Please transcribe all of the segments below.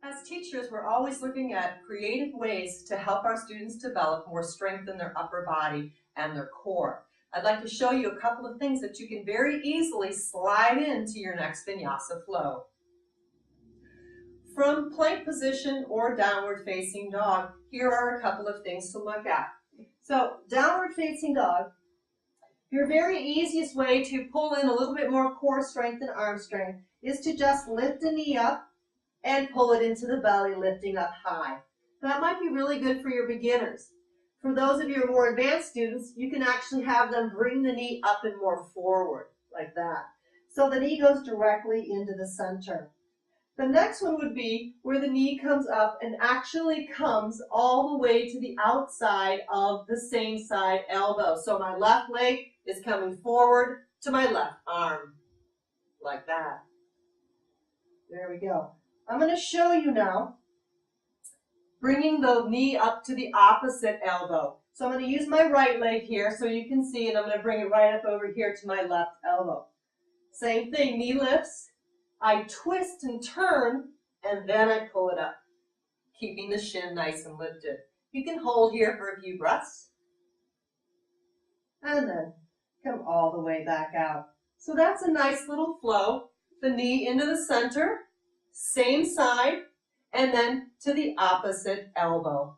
As teachers, we're always looking at creative ways to help our students develop more strength in their upper body and their core. I'd like to show you a couple of things that you can very easily slide into your next Vinyasa flow. From plank position or downward facing dog, here are a couple of things to look at. So, downward facing dog, your very easiest way to pull in a little bit more core strength and arm strength is to just lift a knee up and pull it into the belly, lifting up high. That might be really good for your beginners. For those of you who are more advanced students, you can actually have them bring the knee up and more forward, like that. So the knee goes directly into the center. The next one would be where the knee comes up and actually comes all the way to the outside of the same side elbow. So my left leg is coming forward to my left arm, like that. There we go. I'm going to show you now bringing the knee up to the opposite elbow. So I'm going to use my right leg here so you can see, and I'm going to bring it right up over here to my left elbow. Same thing, knee lifts, I twist and turn, and then I pull it up, keeping the shin nice and lifted. You can hold here for a few breaths, and then come all the way back out. So that's a nice little flow. The knee into the center, same side, and then to the opposite elbow.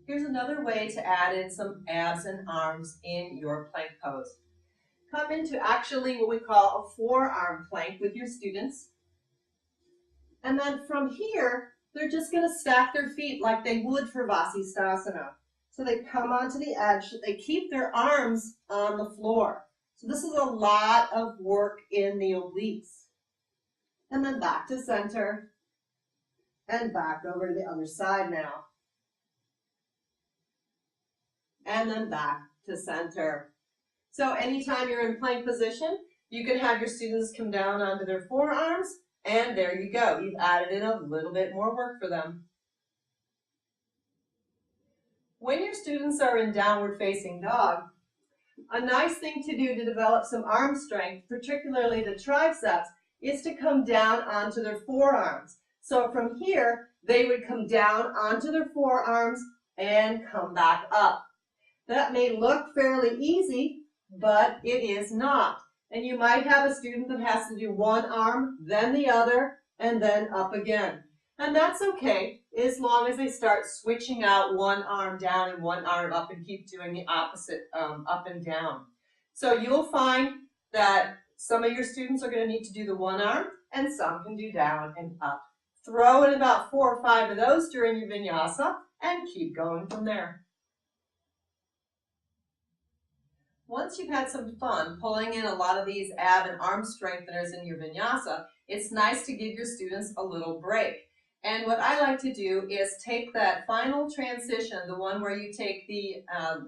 Here's another way to add in some abs and arms in your plank pose. Come into actually what we call a forearm plank with your students. And then from here, they're just going to stack their feet like they would for Vasisthasana. So they come onto the edge, they keep their arms on the floor. So this is a lot of work in the obliques. And then back to center, and back over to the other side now. And then back to center. So anytime you're in plank position, you can have your students come down onto their forearms, and there you go. You've added in a little bit more work for them. When your students are in downward facing dog, a nice thing to do to develop some arm strength, particularly the triceps, is to come down onto their forearms. So from here, they would come down onto their forearms and come back up. That may look fairly easy, but it is not. And you might have a student that has to do one arm, then the other, and then up again. And that's okay, as long as they start switching out one arm down and one arm up and keep doing the opposite up and down. So you'll find that some of your students are going to need to do the one arm, and some can do down and up. Throw in about 4 or 5 of those during your Vinyasa, and keep going from there. Once you've had some fun pulling in a lot of these ab and arm strengtheners in your Vinyasa, it's nice to give your students a little break. And what I like to do is take that final transition, the one where you take the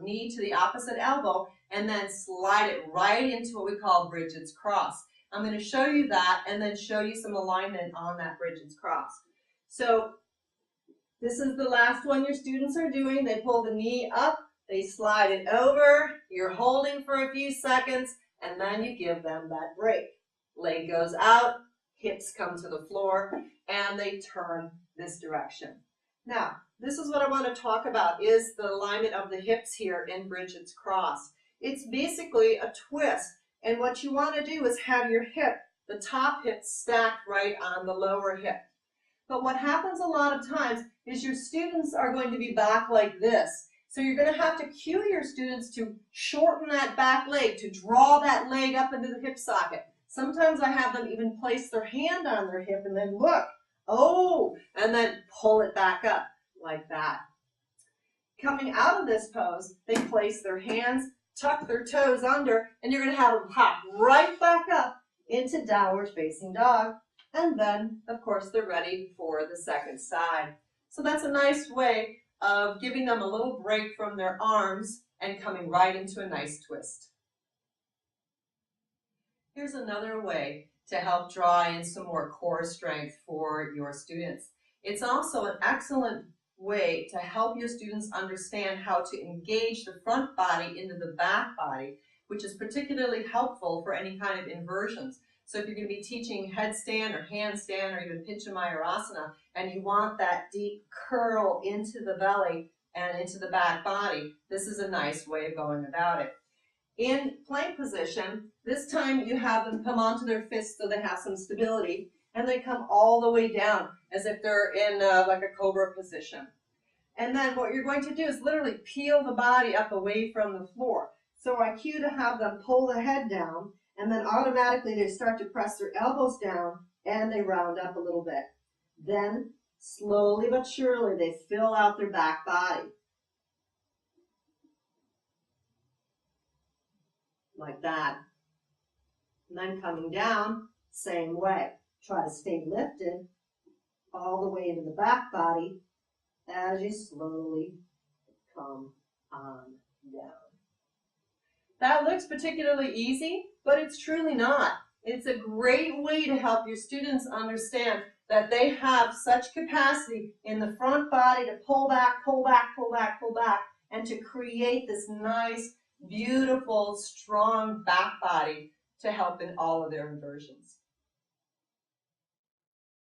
knee to the opposite elbow, and then slide it right into what we call Bridget's Cross. I'm going to show you that and then show you some alignment on that Bridget's Cross. So this is the last one your students are doing. They pull the knee up, they slide it over, you're holding for a few seconds, and then you give them that break. Leg goes out, hips come to the floor, and they turn this direction. Now, this is what I want to talk about, is the alignment of the hips here in Bridget's Cross. It's basically a twist, and what you want to do is have your hip, the top hip, stacked right on the lower hip. But what happens a lot of times is your students are going to be back like this. So you're going to have to cue your students to shorten that back leg, to draw that leg up into the hip socket. Sometimes I have them even place their hand on their hip and then look, oh, and then pull it back up like that. Coming out of this pose, they place their hands, tuck their toes under, and you're going to have them hop right back up into downward facing dog. And then, of course, they're ready for the second side. So that's a nice way of giving them a little break from their arms and coming right into a nice twist. Here's another way to help draw in some more core strength for your students. It's also an excellent way to help your students understand how to engage the front body into the back body, which is particularly helpful for any kind of inversions. So if you're going to be teaching headstand or handstand or even Pinchamayurasana, and you want that deep curl into the belly and into the back body, this is a nice way of going about it. In plank position, this time you have them come onto their fists so they have some stability, and they come all the way down as if they're in like a cobra position. And then what you're going to do is literally peel the body up away from the floor. So I cue to have them pull the head down, and then automatically they start to press their elbows down and they round up a little bit. Then slowly but surely they fill out their back body. Like that. And then coming down, same way. Try to stay lifted all the way into the back body as you slowly come on down. That looks particularly easy, but it's truly not. It's a great way to help your students understand that they have such capacity in the front body to pull back, pull back, pull back, pull back, and to create this nice, beautiful, strong back body to help in all of their inversions.